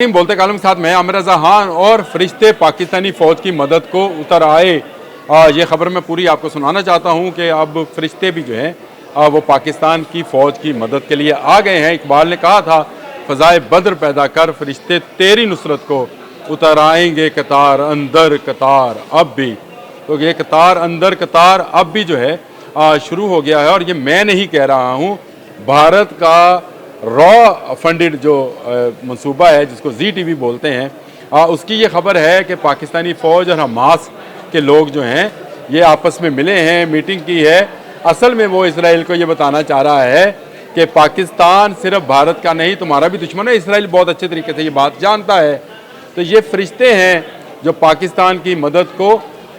Team बोलते कालम के साथ मैं आमिर रज़ा खान और फरिश्ते पाकिस्तानी फ़ौज की मदद को उतर आए। ये ख़बर मैं पूरी आपको सुनाना चाहता हूँ कि अब फरिश्ते भी जो हैं वो पाकिस्तान की फ़ौज की मदद के लिए आ गए हैं। इकबाल ने कहा था फ़ज़ाए बद्र पैदा कर फरिश्ते तेरी नुसरत को उतर आएंगे कतार अंदर कतार अब भी। तो ये कतार अंदर कतार अब भी जो है शुरू हो गया है। और ये मैं नहीं कह रहा हूँ, भारत का रॉ फंडेड जो मंसूबा है जिसको ZTV बोलते हैं, उसकी ये खबर है कि पाकिस्तानी फ़ौज और हमास के लोग जो हैं ये आपस में मिले हैं, मीटिंग की है। असल में वो इसराइल को ये बताना चाह रहा है कि पाकिस्तान सिर्फ भारत का नहीं तुम्हारा भी दुश्मन है। इसराइल बहुत अच्छे तरीके से ये बात जानता है। तो ये फरिश्ते हैं जो पाकिस्तान की मदद को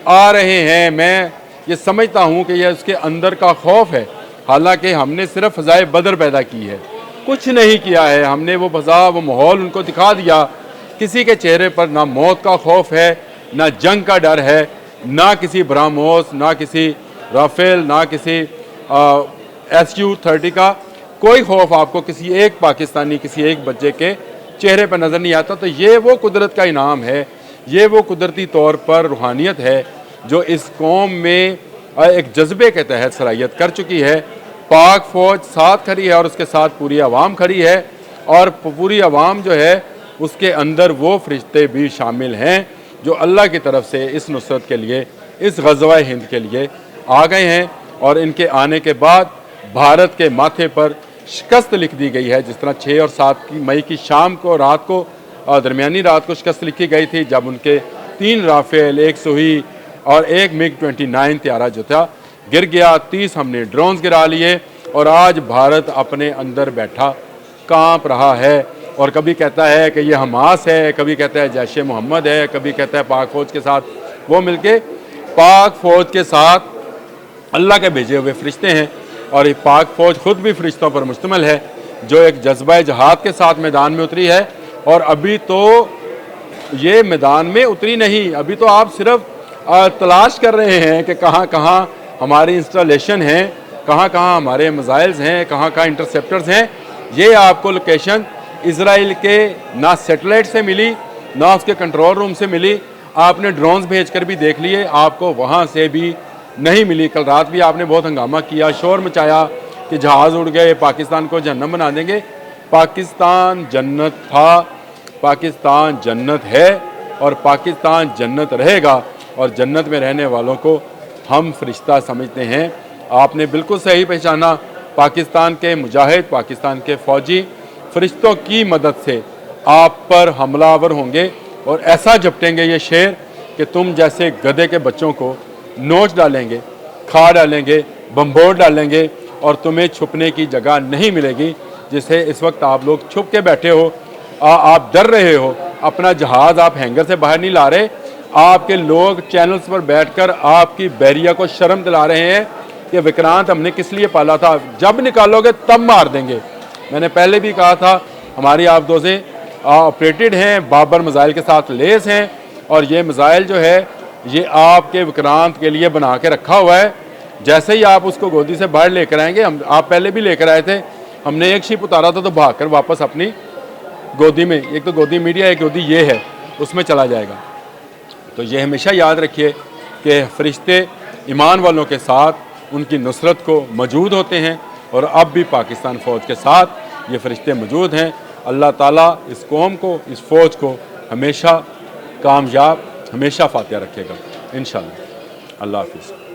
आ रहे हैं। मैं ये समझता हूँ कि यह उसके अंदर का खौफ है। हालांकि हमने सिर्फ फ़ज़ाए बद्र पैदा की है, कुछ नहीं किया है। हमने वो फ़ज़ा वो माहौल उनको दिखा दिया। किसी के चेहरे पर ना मौत का खौफ है, ना जंग का डर है, ना किसी ब्रह्मोस, ना किसी राफेल, ना किसी SU-30 का कोई खौफ आपको किसी एक पाकिस्तानी, किसी एक बच्चे के चेहरे पर नज़र नहीं आता। तो ये वो कुदरत का इनाम है, ये वो कुदरती तौर पर रूहानियत है जो इस कौम में एक जज्बे के तहत सलाहियत कर चुकी है। पाक फ़ौज साथ खड़ी है और उसके साथ पूरी आवाम खड़ी है। और पूरी आवाम जो है उसके अंदर वो फरिश्ते भी शामिल हैं जो अल्लाह की तरफ से इस नुसरत के लिए, इस ग़ज़वा हिंद के लिए आ गए हैं। और इनके आने के बाद भारत के माथे पर शिकस्त लिख दी गई है। जिस तरह 6 और 7 मई की शाम को, रात को, दरमियानी रात को शिकस्त लिखी गई थी जब उनके 3 राफेल, 1 सुही और 1 MiG-29 त्यारा जो था गिर गया। 30 हमने ड्रोन्स गिरा लिए। और आज भारत अपने अंदर बैठा कांप रहा है और कभी कहता है कि ये हमास है, कभी कहता है जैश मोहम्मद है, कभी कहता है पाक फ़ौज के साथ वो मिलके पाक फ़ौज के साथ अल्लाह के भेजे हुए फरिश्ते हैं। और ये पाक फ़ौज ख़ुद भी फरिश्तों पर मुश्तमिल है जो एक जज्बा जहाद के साथ मैदान में उतरी है। और अभी तो ये मैदान में उतरी नहीं, अभी तो आप सिर्फ तलाश कर रहे हैं कि कहाँ कहाँ हमारी इंस्टॉलेशन हैं, कहाँ कहाँ हमारे मिसाइल्स हैं, कहाँ कहाँ इंटरसेप्टर्स हैं। ये आपको लोकेशन इजराइल के ना सैटेलाइट से मिली, ना उसके कंट्रोल रूम से मिली। आपने ड्रोन्स भेजकर भी देख लिए, आपको वहाँ से भी नहीं मिली। कल रात भी आपने बहुत हंगामा किया, शोर मचाया कि जहाज़ उड़ गए, पाकिस्तान को जहन्नम बना देंगे। पाकिस्तान जन्नत था, पाकिस्तान जन्नत है और पाकिस्तान जन्नत रहेगा। और जन्नत में रहने वालों को हम फरिश्ता समझते हैं। आपने बिल्कुल सही पहचाना, पाकिस्तान के मुजाहिद, पाकिस्तान के फ़ौजी फरिश्तों की मदद से आप पर हमलावर होंगे और ऐसा झपटेंगे ये शेर कि तुम जैसे गधे के बच्चों को नोच डालेंगे, खा डालेंगे, बम्बोड़ डालेंगे और तुम्हें छुपने की जगह नहीं मिलेगी। जिसे इस वक्त आप लोग छुप के बैठे हो, आप डर रहे हो, अपना जहाज़ आप हैंगर से बाहर नहीं ला रहे। आपके लोग चैनल्स पर बैठकर आपकी बैरिया को शर्म दिला रहे हैं कि विक्रांत हमने किस लिए पाला था, जब निकालोगे तब मार देंगे। मैंने पहले भी कहा था हमारी आबदोज़ें ऑपरेटेड हैं, बाबर मिसाइल के साथ लेस हैं। और ये मिसाइल जो है ये आपके विक्रांत के लिए बना के रखा हुआ है। जैसे ही आप उसको गोदी से बाहर लेकर आएंगे, आप पहले भी लेकर आए थे, हमने एक शिप उतारा था तो भाग कर वापस अपनी गोदी में, एक तो गोदी मीडिया, एक गोदी ये है, उसमें चला जाएगा। तो ये हमेशा याद रखिए कि फरिश्ते ईमान वालों के साथ उनकी नुसरत को मौजूद होते हैं। और अब भी पाकिस्तान फ़ौज के साथ ये फरिश्ते मौजूद हैं। अल्लाह ताला इस कौम को, इस फ़ौज को हमेशा कामयाब, हमेशा फातिहा रखेगा इंशाअल्लाह। अल्लाह हाफ़िज़।